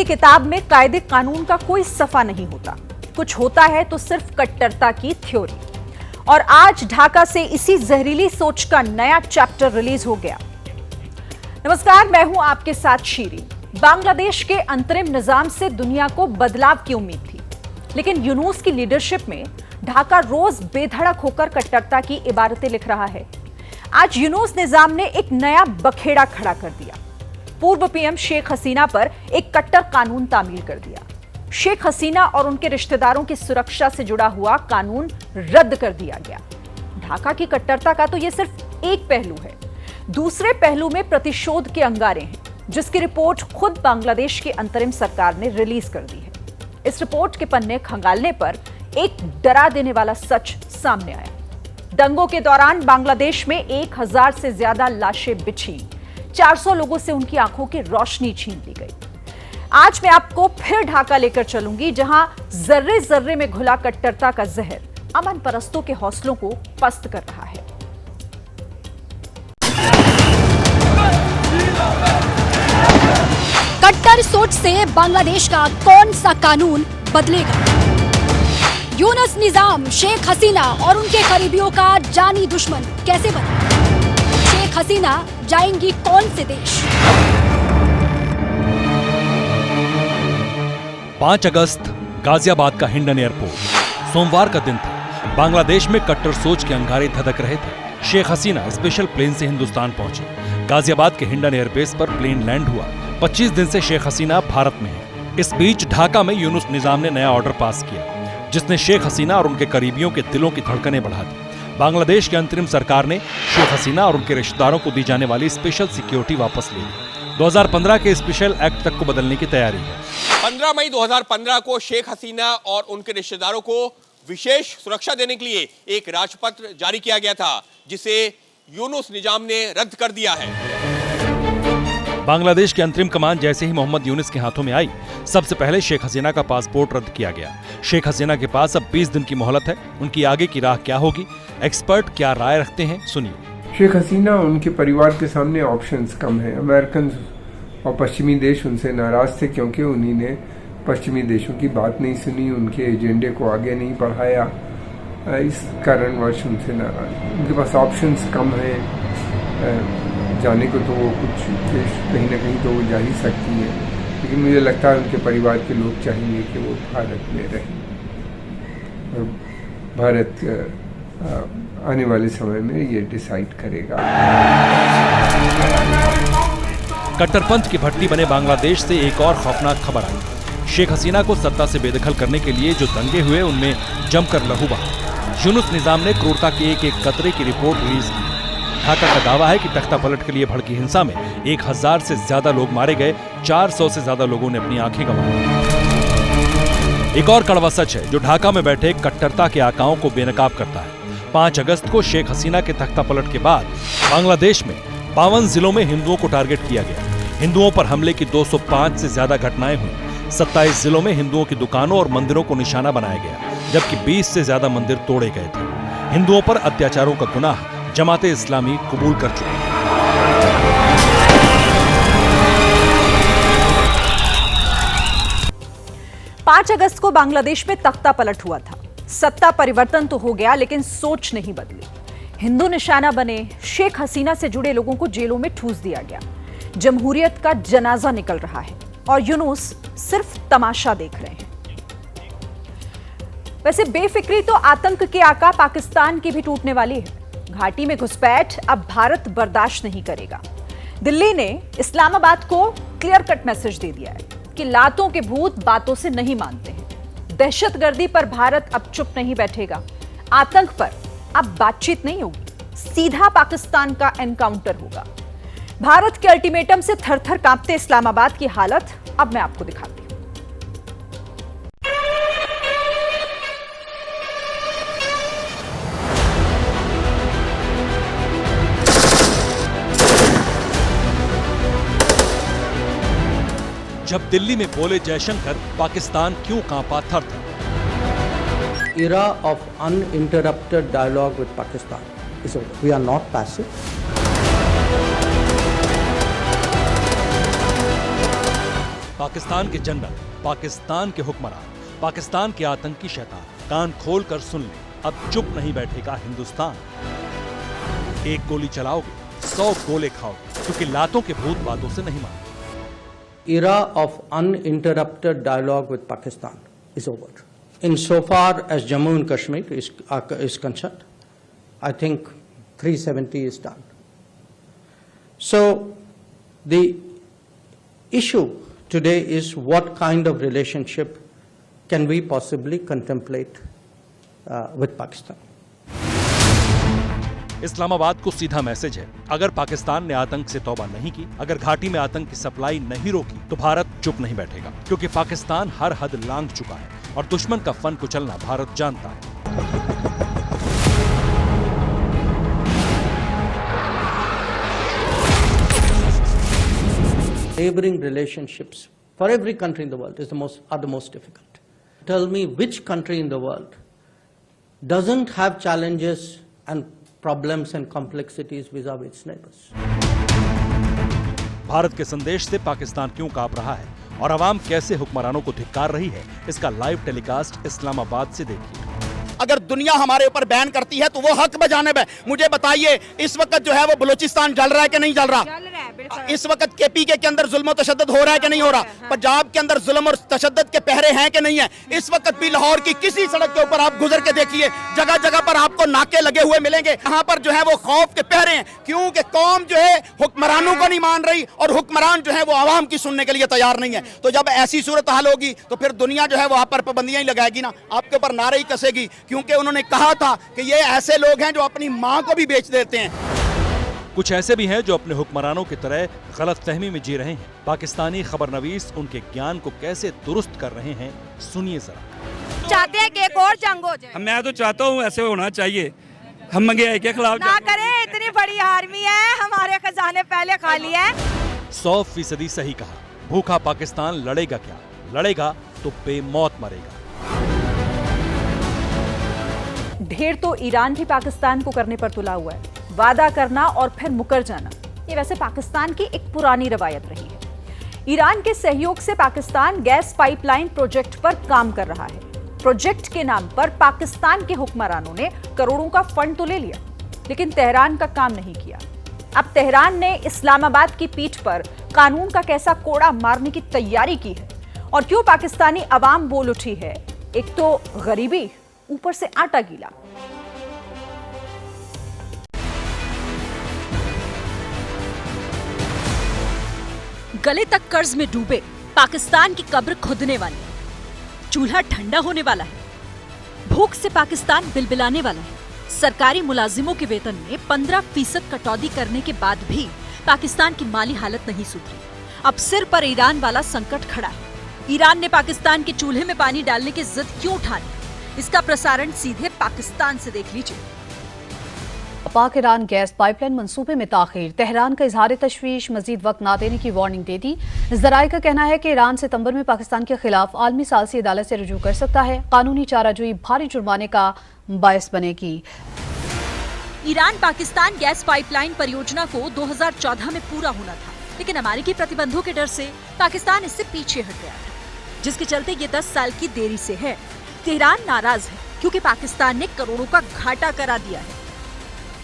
किताब में कायदे कानून का कोई सफा नहीं होता, कुछ होता है तो सिर्फ कट्टरता की थ्योरी। और आज ढाका से इसी जहरीली सोच का नया चैप्टर रिलीज हो गया। नमस्कार, मैं हूं आपके साथ शीरी। बांग्लादेश के अंतरिम निजाम से दुनिया को बदलाव की उम्मीद थी, लेकिन यूनुस की लीडरशिप में ढाका रोज बेधड़क होकर कट्टरता की इबारतें लिख रहा है। आज यूनुस निजाम ने एक नया बखेड़ा खड़ा कर दिया। पूर्व पीएम शेख हसीना पर एक कट्टर कानून तामील कर दिया। शेख हसीना और उनके रिश्तेदारों की सुरक्षा से जुड़ा हुआ कानून रद्द कर दिया गया। ढाका की कट्टरता का तो यह सिर्फ एक पहलू है। दूसरे पहलू में प्रतिशोध के अंगारे हैं, जिसकी रिपोर्ट खुद बांग्लादेश की अंतरिम सरकार ने रिलीज कर दी है। इस रिपोर्ट के पन्ने खंगालने पर एक डरा देने वाला सच सामने आया। दंगों के दौरान बांग्लादेश में 1000 से ज्यादा लाशें बिछी, 400 लोगों से उनकी आंखों की रोशनी छीन ली गई। आज मैं आपको फिर ढाका लेकर चलूंगी, जहां जर्रे जर्रे में घुला कट्टरता का जहर अमन परस्तों के हौसलों को पस्त कर रहा है। कट्टर सोच से बांग्लादेश का कौन सा कानून बदलेगा? यूनुस निजाम शेख हसीना और उनके करीबियों का जानी दुश्मन कैसे बना? शेख हसीना जाएंगी कौन से देश? 5 अगस्त गाजियाबाद का हिंडन एयरपोर्ट। सोमवार का दिन था। बांग्लादेश में कट्टर सोच के अंगारे धधक रहे थे। शेख हसीना स्पेशल प्लेन से हिंदुस्तान पहुंचे। गाजियाबाद के हिंडन एयरबेस पर प्लेन लैंड हुआ। 25 दिन से शेख हसीना भारत में है। इस बीच ढाका में यूनुस निजाम ने नया ऑर्डर पास किया, जिसने शेख हसीना और उनके करीबियों के दिलों की धड़कनें बढ़ा दी। बांग्लादेश की अंतरिम सरकार ने शेख हसीना और उनके रिश्तेदारों को दी जाने वाली स्पेशल सिक्योरिटी वापस ले ली। 2015 के स्पेशल एक्ट तक को बदलने की तैयारी है। 15 मई 2015 को शेख हसीना और उनके रिश्तेदारों को विशेष सुरक्षा देने के लिए एक राजपत्र जारी किया गया था, जिसे यूनुस निजाम ने रद्द कर दिया है। बांग्लादेश की अंतरिम कमान जैसे ही मोहम्मद यूनुस के हाथों में आई, सबसे पहले शेख हसीना का पासपोर्ट रद्द किया गया। शेख हसीना के पास अब 20 दिन की मोहलत है। उनकी आगे की राह क्या होगी? एक्सपर्ट क्या राय रखते हैं, सुनिए। शेख हसीना और उनके परिवार के सामने ऑप्शंस कम हैं। अमेरिकन और पश्चिमी देश उनसे नाराज थे, क्योंकि उन्हीं ने पश्चिमी देशों की बात नहीं सुनी, उनके एजेंडे को आगे नहीं बढ़ाया। इस कारणवश उनसे नाराज। उनके पास ऑप्शंस कम हैं। जाने को तो वो कुछ देश कहीं ना कहीं तो वो जा ही सकती है, लेकिन मुझे लगता है उनके परिवार के लोग चाहेंगे कि वो भारत में रहें। और भारत आने वाले समय में ये डिसाइड करेगा। कट्टरपंथ की भट्टी बने बांग्लादेश से एक और खौफनाक खबर आई। शेख हसीना को सत्ता से बेदखल करने के लिए जो दंगे हुए, उनमें जमकर लहू बहा। यूनुस निजाम ने क्रूरता के एक एक कतरे की रिपोर्ट रिलीज की। ढाका का दावा है कि तख्ता पलट के लिए भड़की हिंसा में 1000 से ज्यादा लोग मारे गए, 400 से ज्यादा लोगों ने अपनी आंखें गंवाई। एक और कड़वा सच है जो ढाका में बैठे कट्टरता के आकाओं को बेनकाब करता है। 5 अगस्त को शेख हसीना के तख्ता पलट के बाद बांग्लादेश में 52 जिलों में हिंदुओं को टारगेट किया गया। हिंदुओं पर हमले की 205 से ज्यादा घटनाएं हुई। 27 जिलों में हिंदुओं की दुकानों और मंदिरों को निशाना बनाया गया, जबकि 20 से ज्यादा मंदिर तोड़े गए थे। हिंदुओं पर अत्याचारों का गुनाह जमाते इस्लामी कबूल कर चुकी है। 5 अगस्त को बांग्लादेश में तख्ता पलट हुआ था। सत्ता परिवर्तन तो हो गया, लेकिन सोच नहीं बदली। हिंदू निशाना बने। शेख हसीना से जुड़े लोगों को जेलों में ठूस दिया गया। जमहूरियत का जनाजा निकल रहा है और यूनुस सिर्फ तमाशा देख रहे हैं। वैसे बेफिक्री तो आतंक के आका पाकिस्तान की भी टूटने वाली है। घाटी में घुसपैठ अब भारत बर्दाश्त नहीं करेगा। दिल्ली ने इस्लामाबाद को क्लियर कट मैसेज दे दिया है कि लातों के भूत बातों से नहीं मानते हैं। दहशतगर्दी पर भारत अब चुप नहीं बैठेगा। आतंक पर अब बातचीत नहीं होगी, सीधा पाकिस्तान का एनकाउंटर होगा। भारत के अल्टीमेटम से थर-थर कांपते इस्लामाबाद की हालत अब मैं आपको दिखाती हूं। जब दिल्ली में बोले जयशंकर, पाकिस्तान क्यों कांपा थर-थर? Era of uninterrupted dialogue with Pakistan is over. We are not passive. Pakistan के जनरल, पाकिस्तान के हुक्मरान, पाकिस्तान के आतंकी शैतान कान खोलकर सुन ले, अब चुप नहीं बैठेगा हिंदुस्तान। एक गोली चलाओगे 100 गोले खाओगे, क्योंकि लातों के भूत बातों से नहीं मानते। Era of uninterrupted dialogue with Pakistan is over. Insofar as Jammu and Kashmir is concerned, I think 370 is done. So the issue today is what kind of relationship can we possibly contemplate with Pakistan. Islamabad को सीधा message है, अगर पाकिस्तान ने आतंक से तौबा नहीं की, अगर घाटी में आतंक की सप्लाई नहीं रोकी, तो भारत चुप नहीं बैठेगा, क्योंकि पाकिस्तान हर हद लांघ चुका है और दुश्मन का फन कुचलना भारत जानता है। Neighboring relationships for every country in the world are the most difficult. Tell me which country in the world doesn't have challenges and problems and complexities vis-a-vis its neighbors. Bharat के संदेश से पाकिस्तान क्यों कांप रहा है और अवाम कैसे हुक्मरानों को धिक्कार रही है, इसका लाइव टेलीकास्ट इस्लामाबाद से देखिए। अगर दुनिया हमारे ऊपर बैन करती है तो वो हक बजानिब है। मुझे बताइए इस वक्त जो है वो बलूचिस्तान जल रहा है कि नहीं जल रहा? इस वक्त केपीके के अंदर जुल्म और तशद्दुद हो रहा है कि नहीं हो रहा? पंजाब के अंदर जुल्म और तशद्दुद के पहरे हैं कि नहीं है? इस वक्त भी लाहौर की किसी सड़क के ऊपर आप गुजर के देखिए, जगह जगह पर आपको नाके लगे हुए मिलेंगे। यहाँ पर जो है वो खौफ के पहरे हैं, क्योंकि कौम जो है हुक्मरानों को नहीं मान रही और हुक्मरान जो है वो आवाम की सुनने के लिए तैयार नहीं है। तो जब ऐसी सूरत हाल होगी तो फिर दुनिया जो है वो आप पर पाबंदियां ही लगाएगी ना, आपके ऊपर नारे ही कसेगी, क्योंकि उन्होंने कहा था कि ये ऐसे लोग हैं जो अपनी मां को भी बेच देते हैं। कुछ ऐसे भी हैं जो अपने हुक्मरानों की तरह गलतफहमी में जी रहे हैं। पाकिस्तानी खबरनवीस उनके ज्ञान को कैसे दुरुस्त कर रहे हैं, सुनिए जरा। चाहते हैं कि एक और जंग हो जाए। मैं तो चाहता हूँ ऐसे होना चाहिए, हम महंगाई के खिलाफ ना करें, इतनी बड़ी आर्मी है, हमारे खजाने पहले खाली है। 100% सही कहा। भूखा पाकिस्तान लड़ेगा क्या? लड़ेगा तो बेमौत मरेगा। ढेर तो ईरान भी पाकिस्तान को करने पर तुला हुआ है। वादा करना और फिर मुकर जाना, ये वैसे पाकिस्तान की एक पुरानी रवायत रही है। ईरान के सहयोग से पाकिस्तान गैस पाइपलाइन प्रोजेक्ट पर काम कर रहा है। प्रोजेक्ट के नाम पर पाकिस्तान के हुक्मरानों ने करोड़ों का फंड तो ले लिया, लेकिन तेहरान का काम नहीं किया। अब तेहरान ने इस्लामाबाद की पीठ पर कानून का कैसा कोड़ा मारने की तैयारी की है और क्यों पाकिस्तानी अवाम बोल उठी है? एक तो गरीबी, ऊपर से आटा गीला। गले तक कर्ज में डूबे पाकिस्तान की कब्र खुदने वाली, चूल्हा ठंडा होने वाला है, भूख से पाकिस्तान बिलबिलाने वाला है। सरकारी मुलाजिमों के वेतन में 15% कटौती करने के बाद भी पाकिस्तान की माली हालत नहीं सुधरी। अब सिर पर ईरान वाला संकट खड़ा है। ईरान ने पाकिस्तान के चूल्हे में पानी डालने की जिद क्यों ठानी? इसका प्रसारण सीधे पाकिस्तान से देख लीजिए। पाक ईरान गैस पाइपलाइन मंसूबे में ताखीर, तेहरान का इजहार तशवीश, मजीद वक्त न देने की वार्निंग दे दी। ज़राए का कहना है कि ईरान सितंबर में पाकिस्तान के खिलाफ आलमी सालसी अदालत से रुजू कर सकता है। कानूनी चाराजोई भारी जुर्माने का बायस बनेगी। ईरान पाकिस्तान गैस पाइपलाइन परियोजना को 2014 में पूरा होना था, लेकिन अमेरिकी प्रतिबंधों के डर से पाकिस्तान इससे पीछे हट गया था, जिसके चलते ये 10 साल की देरी से है। तेहरान नाराज है क्योंकि पाकिस्तान ने करोड़ों का घाटा करा दिया है।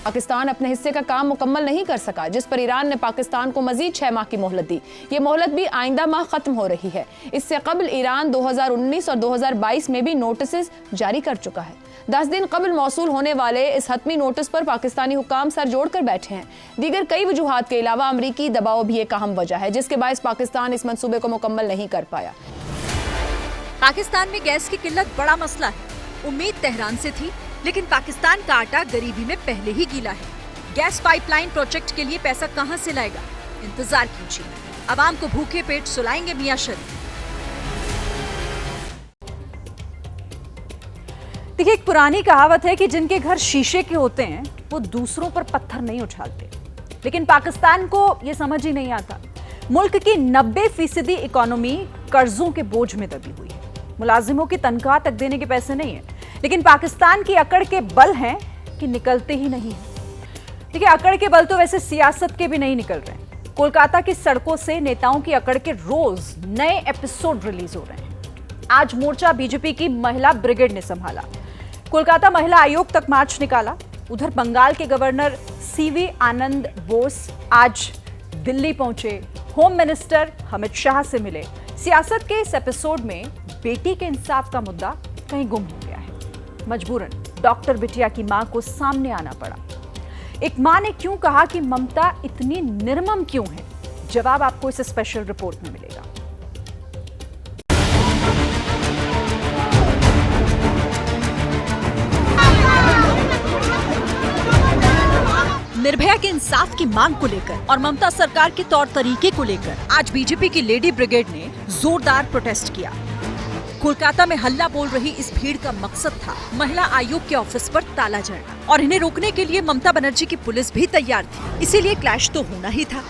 पाकिस्तान अपने हिस्से का काम मुकम्मल नहीं कर सका, जिस पर ईरान ने पाकिस्तान को मजीद 6 माह की मोहलत दी। ये मोहलत भी आइंदा माह खत्म हो रही है। इससे कबल ईरान 2019 और 2022 में भी नोटिस जारी कर चुका है। 10 दिन कबल मौसूल होने वाले इस हतमी नोटिस पर पाकिस्तानी हुक्काम सर जोड़कर बैठे हैं। दीगर कई वजूहात के अलावा अमरीकी दबाव भी एक अहम वजह है, जिसके बायस पाकिस्तान इस मंसूबे को मुकम्मल नहीं कर पाया। पाकिस्तान में गैस की किल्लत बड़ा मसला है। उम्मीद तेहरान से थी, लेकिन पाकिस्तान का आटा गरीबी में पहले ही गीला है। गैस पाइपलाइन प्रोजेक्ट के लिए पैसा कहां से लाएगा? इंतजार कीजिए। अवाम को भूखे पेट सुलाएंगे मियां शरीफ। देखिए, एक पुरानी कहावत है कि जिनके घर शीशे के होते हैं वो दूसरों पर पत्थर नहीं उछालते, लेकिन पाकिस्तान को ये समझ ही नहीं आता। मुल्क की 90% इकोनॉमी कर्जों के बोझ में दबी हुई है। मुलाजिमों की तनख्वाह तक देने के पैसे नहीं है, लेकिन पाकिस्तान की अकड़ के बल हैं कि निकलते ही नहीं है। देखिए, अकड़ के बल तो वैसे सियासत के भी नहीं निकल रहे हैं। कोलकाता की सड़कों से नेताओं की अकड़ के रोज नए एपिसोड रिलीज हो रहे हैं। आज मोर्चा बीजेपी की महिला ब्रिगेड ने संभाला। कोलकाता महिला आयोग तक मार्च निकाला। उधर बंगाल के गवर्नर सीवी आनंद बोस आज दिल्ली पहुंचे। होम मिनिस्टर अमित शाह से मिले। सियासत के इस एपिसोड में बेटी के इंसाफ का मुद्दा कहीं गुम हो गया है। मजबूरन डॉक्टर बिटिया की मां को सामने आना पड़ा। एक मां ने क्यों कहा कि ममता इतनी निर्मम क्यों है? जवाब आपको इस स्पेशल रिपोर्ट में मिलेगा। निर्भया के इंसाफ की मांग को लेकर और ममता सरकार के तौर तरीके को लेकर आज बीजेपी की लेडी ब्रिगेड ने जोरदार प्रोटेस्ट किया। कोलकाता में हल्ला बोल रही इस भीड़ का मकसद था महिला आयोग के ऑफिस पर ताला जड़ना और इन्हें रोकने के लिए ममता बनर्जी की पुलिस भी तैयार थी। इसीलिए क्लैश तो होना ही था।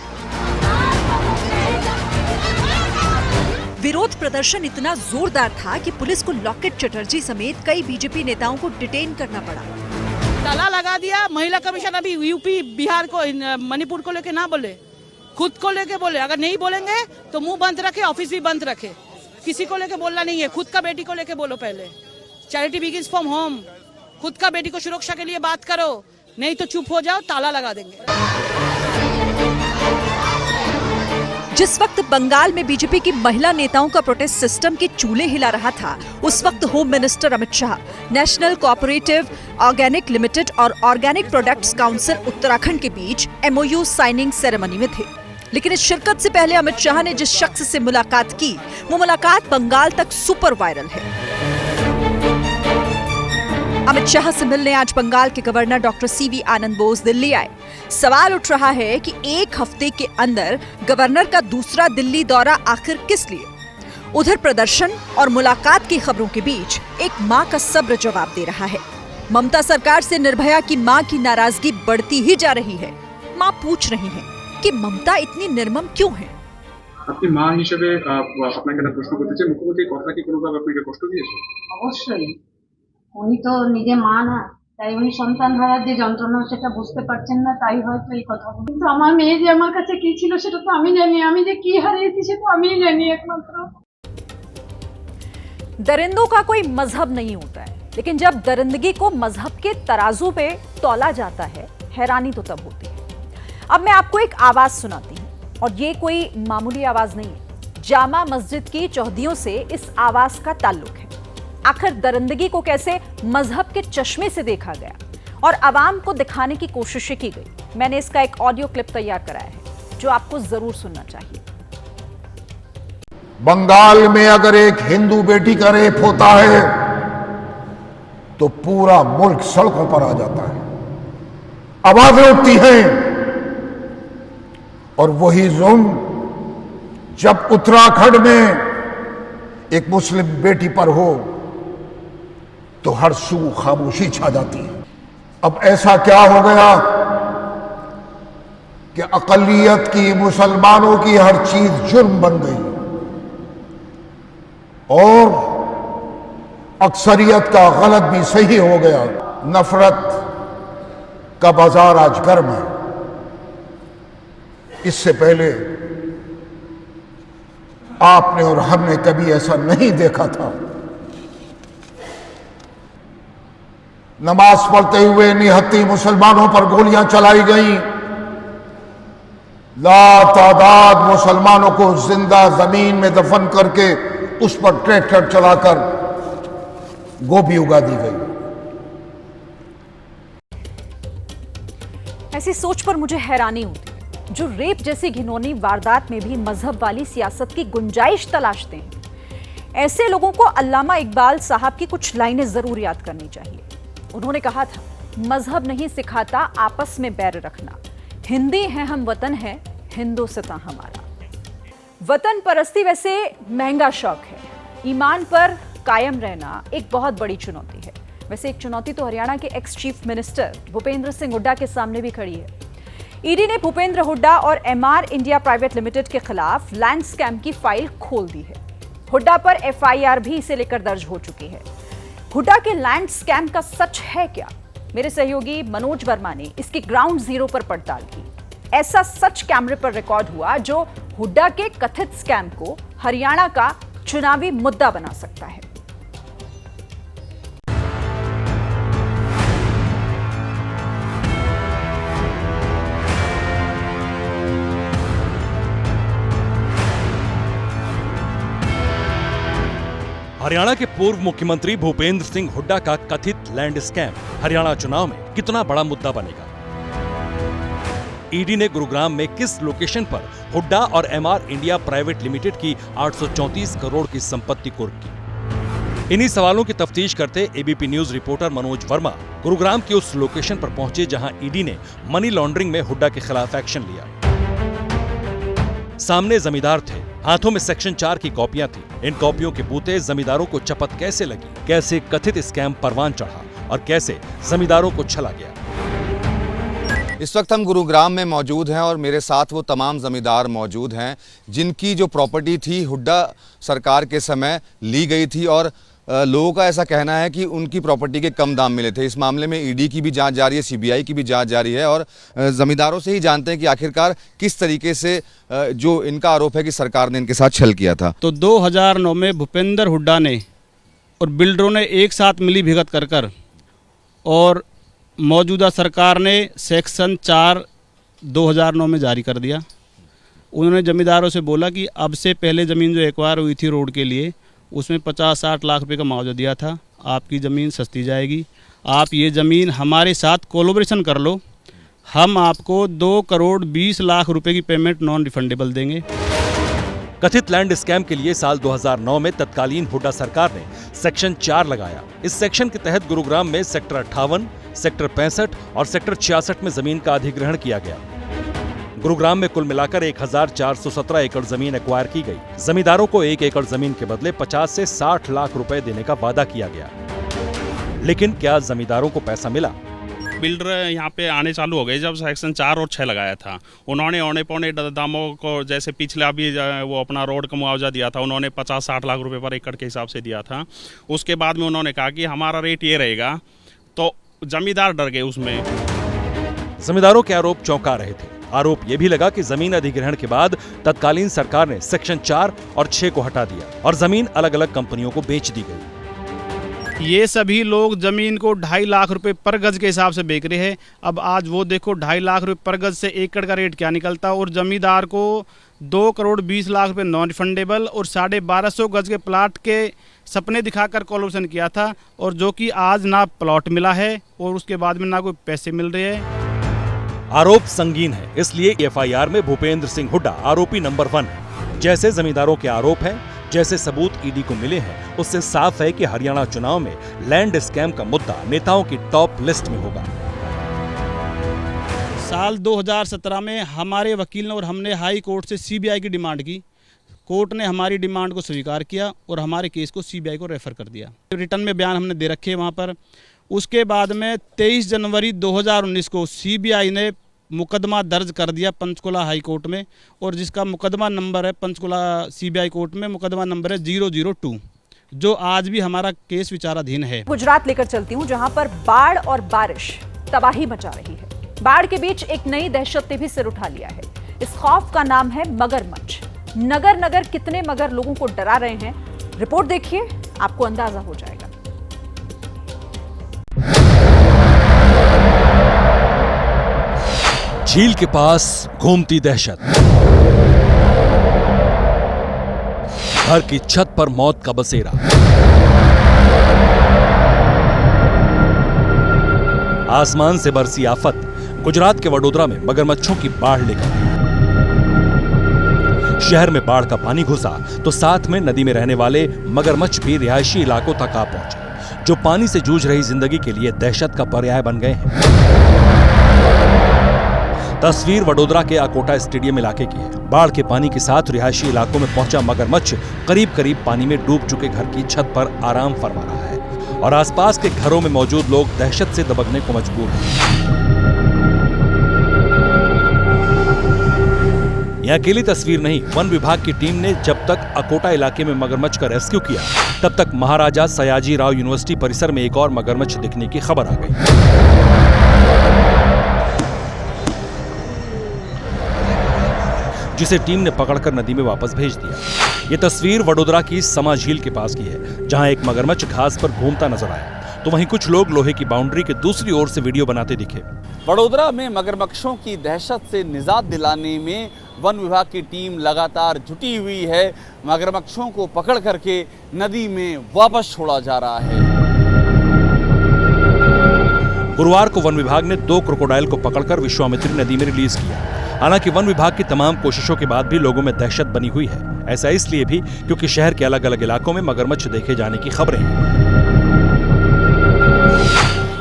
विरोध प्रदर्शन इतना जोरदार था कि पुलिस को लॉकेट चटर्जी समेत कई बीजेपी नेताओं को डिटेन करना पड़ा। ताला लगा दिया। महिला कमीशन अभी यूपी बिहार को मणिपुर को लेके ना बोले, खुद को लेके बोले। अगर नहीं बोलेंगे तो मुंह बंद रखे, ऑफिस भी बंद रखे। किसी को लेके बोलना नहीं है, खुद का बेटी को लेके बोलो। पहले चैरिटी बिगिंस फ्रॉम होम। खुद का बेटी को सुरक्षा के लिए बात करो, नहीं तो चुप हो जाओ, ताला लगा देंगे। जिस वक्त बंगाल में बीजेपी की महिला नेताओं का प्रोटेस्ट सिस्टम के चूल्हे हिला रहा था, उस वक्त home minister Amit Shah national cooperative organic limited और ऑर्गेनिक प्रोडक्ट्स काउंसिल उत्तराखंड के बीच एमओयू साइनिंग सेरेमनी में थे। लेकिन इस शिरकत से पहले अमित शाह ने जिस शख्स से मुलाकात की, वो मुलाकात बंगाल तक सुपर वायरल है। अमित शाह से मिलने आज बंगाल के गवर्नर डॉक्टर सीवी आनंद बोस दिल्ली आए। सवाल उठ रहा है कि एक हफ्ते के अंदर गवर्नर का दूसरा दिल्ली दौरा आखिर किस लिए? उधर प्रदर्शन और मुलाकात की खबरों के बीच एक मां का सब्र जवाब दे रहा है। ममता सरकार से निर्भया की मां की नाराजगी बढ़ती ही जा रही है। मां पूछ रही है कि ममता इतनी निर्मम क्यों है। আপনি মা হিসেবে আপনাকে একটা প্রশ্ন করতে চাই, মুখ্যমন্ত্রী কথা কি কোনোভাবে আপনাকে কষ্ট দিয়েছে? অবশ্যই, উনি তো নিজে মা না, তাই উনি সন্তান হারার যে যন্ত্রণা সেটা বুঝতে পারছেন না, তাই হয়তো এই কথা। কিন্তু আমার মেয়ে যে আমার কাছে কি ছিল সেটা তো আমি জানি, আমি যে কি হারিয়েছি সেটা আমিই জানি একমাত্র। दरिंदों का कोई मजहब नहीं होता है, लेकिन जब दरिंदगी को मजहब के तराजू पे तौला जाता है, हैरानी तो तब होती है। अब मैं आपको एक आवाज सुनाती हूँ, और ये कोई मामूली आवाज नहीं है। जामा मस्जिद की चौहदियों से इस आवाज का ताल्लुक है। आखिर दरिंदगी को कैसे मजहब के चश्मे से देखा गया और आवाम को दिखाने की कोशिशें की गई। मैंने इसका एक ऑडियो क्लिप तैयार कराया है जो आपको जरूर सुनना चाहिए। बंगाल में अगर एक हिंदू बेटी का रेप होता है तो पूरा मुल्क सड़कों पर आ जाता है, आवाजें उठती हैं। और वही जुल्म जब उत्तराखंड में एक मुस्लिम बेटी पर हो तो हर सू खामोशी छा जाती है। अब ऐसा क्या हो गया कि अकलियत की, मुसलमानों की हर चीज जुर्म बन गई और अक्सरियत का गलत भी सही हो गया। नफरत का बाजार आज गर्म है। इससे पहले आपने और हमने कभी ऐसा नहीं देखा था। नमाज पढ़ते हुए निहत्ती मुसलमानों पर गोलियां चलाई गईं। लातादाद मुसलमानों को जिंदा जमीन में दफन करके उस पर ट्रैक्टर चलाकर गोभी उगा दी गई। ऐसी सोच पर मुझे हैरानी होती है, जो रेप जैसी घिनौनी वारदात में भी मजहब वाली सियासत की गुंजाइश तलाशते हैं। ऐसे लोगों को अल्लामा इकबाल साहब की कुछ लाइनें जरूर याद करनी चाहिए। उन्होंने कहा था, मजहब नहीं सिखाता आपस में बैर रखना, हिंदी है हम वतन है हिंदुस्तान हमारा। वतन परस्ती वैसे महंगा शौक है, ईमान पर कायम रहना एक बहुत बड़ी चुनौती है। वैसे एक चुनौती तो हरियाणा के ex chief minister Bhupendra Singh Hooda के सामने भी खड़ी है। ईडी ने भूपेंद्र हुड्डा और एमआर इंडिया प्राइवेट लिमिटेड के खिलाफ लैंड स्कैम की फाइल खोल दी है। हुड्डा पर एफआईआर भी इसे लेकर दर्ज हो चुकी है। हुड्डा के लैंड स्कैम का सच है क्या? मेरे सहयोगी मनोज वर्मा ने इसकी ग्राउंड जीरो पर पड़ताल की। ऐसा सच कैमरे पर रिकॉर्ड हुआ जो हुड्डा के कथित स्कैम को हरियाणा का चुनावी मुद्दा बना सकता है। हरियाणा के पूर्व मुख्यमंत्री भूपेंद्र सिंह हुड्डा का कथित लैंड स्कैम हरियाणा चुनाव में कितना बड़ा मुद्दा बनेगा? ईडी ने गुरुग्राम में किस लोकेशन पर हुड्डा और एमआर इंडिया प्राइवेट लिमिटेड की 834 करोड़ की संपत्ति कुर्क की? इन्हीं सवालों की तफ्तीश करते ABP news reporter Manoj Verma Gurugram की उस लोकेशन पर पहुंचे जहां ईडी ने मनी लॉन्ड्रिंग में हुड्डा के खिलाफ एक्शन लिया। सामने जमींदार थे, हाथों में सेक्शन 4 की कॉपियां थी। इन कॉपियों के बूते जमींदारों को चपत कैसे लगी, कैसे कथित स्कैम परवान चढ़ा और कैसे जमींदारों को छला गया। इस वक्त हम गुरुग्राम में मौजूद हैं और मेरे साथ वो तमाम जमींदार मौजूद हैं जिनकी जो प्रॉपर्टी थी हुड्डा सरकार के समय ली गई थी और लोगों का ऐसा कहना है कि उनकी प्रॉपर्टी के कम दाम मिले थे। इस मामले में ईडी की भी जांच जारी है, सीबीआई की भी जांच जारी है और जमींदारों से ही जानते हैं कि आखिरकार किस तरीके से जो इनका आरोप है कि सरकार ने इनके साथ छल किया था। तो 2009 में भूपेंद्र हुड्डा ने और बिल्डरों ने एक साथ मिली भगत कर और मौजूदा सरकार ने सेक्शन 4 2009 में जारी कर दिया। उन्होंने जमींदारों से बोला कि अब से पहले ज़मीन जो एक्वायर हुई थी रोड के लिए उसमें 50-60 लाख रुपए का मुआवजा दिया था, आपकी ज़मीन सस्ती जाएगी, आप ये ज़मीन हमारे साथ कोलैबोरेशन कर लो, हम आपको 2 करोड़ 20 लाख रुपए की पेमेंट नॉन रिफंडेबल देंगे। कथित लैंड स्कैम के लिए साल 2009 में तत्कालीन हुड्डा सरकार ने सेक्शन 4 लगाया। इस सेक्शन के तहत गुरुग्राम में सेक्टर 58, सेक्टर 65 और सेक्टर 66 में जमीन का अधिग्रहण किया गया। गुरुग्राम में कुल मिलाकर 1417 एकड़ जमीन एक्वायर की गई। जमींदारों को 1 एकड़ जमीन के बदले 50 से 60 लाख रुपए देने का वादा किया गया, लेकिन क्या जमींदारों को पैसा मिला? बिल्डर यहाँ पे आने चालू हो गए जब सेक्शन 4 और 6 लगाया था। उन्होंने औने पौने दामों को, जैसे पिछले अभी वो अपना रोड का मुआवजा दिया था, उन्होंने 50-60 लाख रुपए पर एकड़ के हिसाब से दिया था। उसके बाद में उन्होंने कहा कि हमारा रेट ये रहेगा, तो जमींदार डर गए। उसमें जमींदारों के आरोप चौंका रहे थे। आरोप ये भी लगा कि जमीन अधिग्रहण के बाद तत्कालीन सरकार ने सेक्शन 4 और 6 को हटा दिया और जमीन अलग अलग कंपनियों को बेच दी गई। ये सभी लोग जमीन को 2.5 लाख रुपए पर गज के हिसाब से बेच रहे हैं। अब आज वो देखो 2.5 लाख रुपए पर गज से एकड़ का रेट क्या निकलता, और जमींदार को 2 करोड़ 20 लाख रुपए नॉन रिफंडेबल और 1250 गज के प्लाट के सपने दिखाकर कोलैबोरेशन किया था, और जो कि आज ना प्लॉट मिला है और उसके बाद में ना कोई पैसे मिल रहे हैं। आरोप संगीन है, इसलिए एफआईआर में भूपेंद्र सिंह हुड्डा आरोपी नंबर 1 है। जैसे जमींदारों के आरोप हैं, जैसे सबूत ईडी को मिले हैं, उससे साफ है कि हरियाणा चुनाव में लैंड स्कैम का मुद्दा नेताओं की टॉप लिस्ट में होगा। साल 2017 में हमारे वकील ने और हमने हाई कोर्ट से सीबीआई की डिमांड की। कोर्ट ने हमारी डिमांड को स्वीकार किया और हमारे केस को सीबीआई को रेफर कर दिया। रिटर्न में बयान हमने दे रखे वहाँ पर। उसके बाद में 23 जनवरी 2019 को सीबीआई ने मुकदमा दर्ज कर दिया पंचकुला हाई कोर्ट में, और जिसका मुकदमा नंबर है पंचकुला सीबीआई कोर्ट में, मुकदमा नंबर है 002, जो आज भी हमारा केस विचाराधीन है। गुजरात लेकर चलती हूँ, जहां पर बाढ़ और बारिश तबाही मचा रही है। बाढ़ के बीच एक नई दहशत ने भी सिर उठा लिया है। इस खौफ का नाम है मगरमच्छ। नगर नगर कितने मगर लोगों को डरा रहे हैं, रिपोर्ट देखिए, आपको अंदाजा हो जाएगा। झील के पास घूमती दहशत, घर की छत पर मौत का बसेरा, आसमान से बरसी आफत। गुजरात के वडोदरा में मगरमच्छों की बाढ़ लेकर शहर में बाढ़ का पानी घुसा तो साथ में नदी में रहने वाले मगरमच्छ भी रिहायशी इलाकों तक आ पहुंचे, जो पानी से जूझ रही जिंदगी के लिए दहशत का पर्याय बन गए हैं। तस्वीर वडोदरा के अकोटा स्टेडियम इलाके की है। बाढ़ के पानी के साथ रिहायशी इलाकों में पहुंचा मगरमच्छ करीब करीब पानी में डूब चुके घर की छत पर आराम फरमा रहा है, और आसपास के घरों में मौजूद लोग दहशत से दबकने को मजबूर हैं। यह अकेली तस्वीर नहीं, वन विभाग की टीम ने जब तक अकोटा इलाके में मगरमच्छ का रेस्क्यू किया, तब तक महाराजा सयाजी राव यूनिवर्सिटी परिसर में एक और मगरमच्छ दिखने की खबर आ गई। जिसे टीम ने पकड़कर नदी में वापस भेज दिया। ये तस्वीर वडोदरा की समा झील के पास की है, जहां एक मगरमच्छ घास पर घूमता नजर आया, तो वहीं कुछ लोग लोहे की बाउंड्री के दूसरी ओर से वीडियो बनाते दिखे। वडोदरा में मगरमच्छों की दहशत से निजात दिलाने में वन विभाग की टीम लगातार जुटी हुई है। मगरमच्छों को पकड़ करके नदी में वापस छोड़ा जा रहा है। गुरुवार को वन विभाग ने 2 क्रोकोडाइल को पकड़कर विश्वामित्री नदी में रिलीज किया। हालांकि वन विभाग की तमाम कोशिशों के बाद भी लोगों में दहशत बनी हुई है। ऐसा इसलिए भी क्योंकि शहर के अलग अलग इलाकों में मगरमच्छ देखे जाने की खबरें हैं।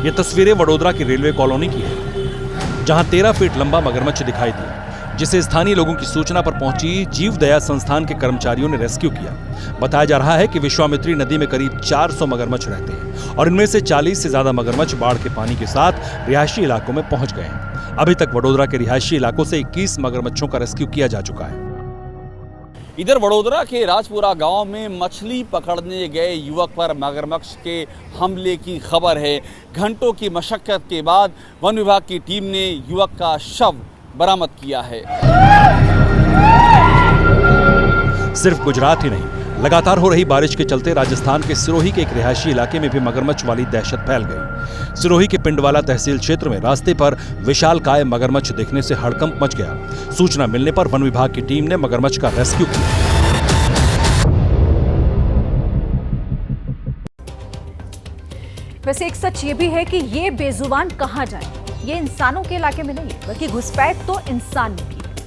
ये तस्वीरें वडोदरा की रेलवे कॉलोनी की है, जहां 13 फीट लंबा मगरमच्छ दिखाई दिया, जिसे स्थानीय लोगों की सूचना पर पहुंची जीव दया संस्थान के कर्मचारियों ने रेस्क्यू किया। बताया जा रहा है कि विश्वामित्री नदी में करीब 400 मगरमच्छ रहते हैं और इनमें से 40 से ज्यादा मगरमच्छ बाढ़ के पानी के साथ रिहायशी इलाकों में पहुंच गए हैं। अभी तक वडोदरा के रिहायशी इलाकों से 21 मगरमच्छों का रेस्क्यू किया जा चुका है। इधर वडोदरा के राजपुरा गांव में मछली पकड़ने गए युवक पर मगरमच्छ के हमले की खबर है। घंटों की मशक्कत के बाद वन विभाग की टीम ने युवक का शव बरामद किया है। सिर्फ गुजरात ही नहीं, लगातार हो रही बारिश के चलते राजस्थान के सिरोही के एक रिहायशी इलाके में भी मगरमच्छ वाली दहशत फैल गई। सिरोही के पिंडवाला तहसील क्षेत्र में रास्ते पर विशालकाय मगरमच्छ देखने से हड़कंप मच गया। सूचना मिलने पर वन विभाग की टीम ने मगरमच्छ का रेस्क्यू किया। वैसे एक सच ये भी है कि ये बेजुबान कहां जाए, ये इंसानों के इलाके में नहीं, बल्कि घुसपैठ तो इंसान ने की।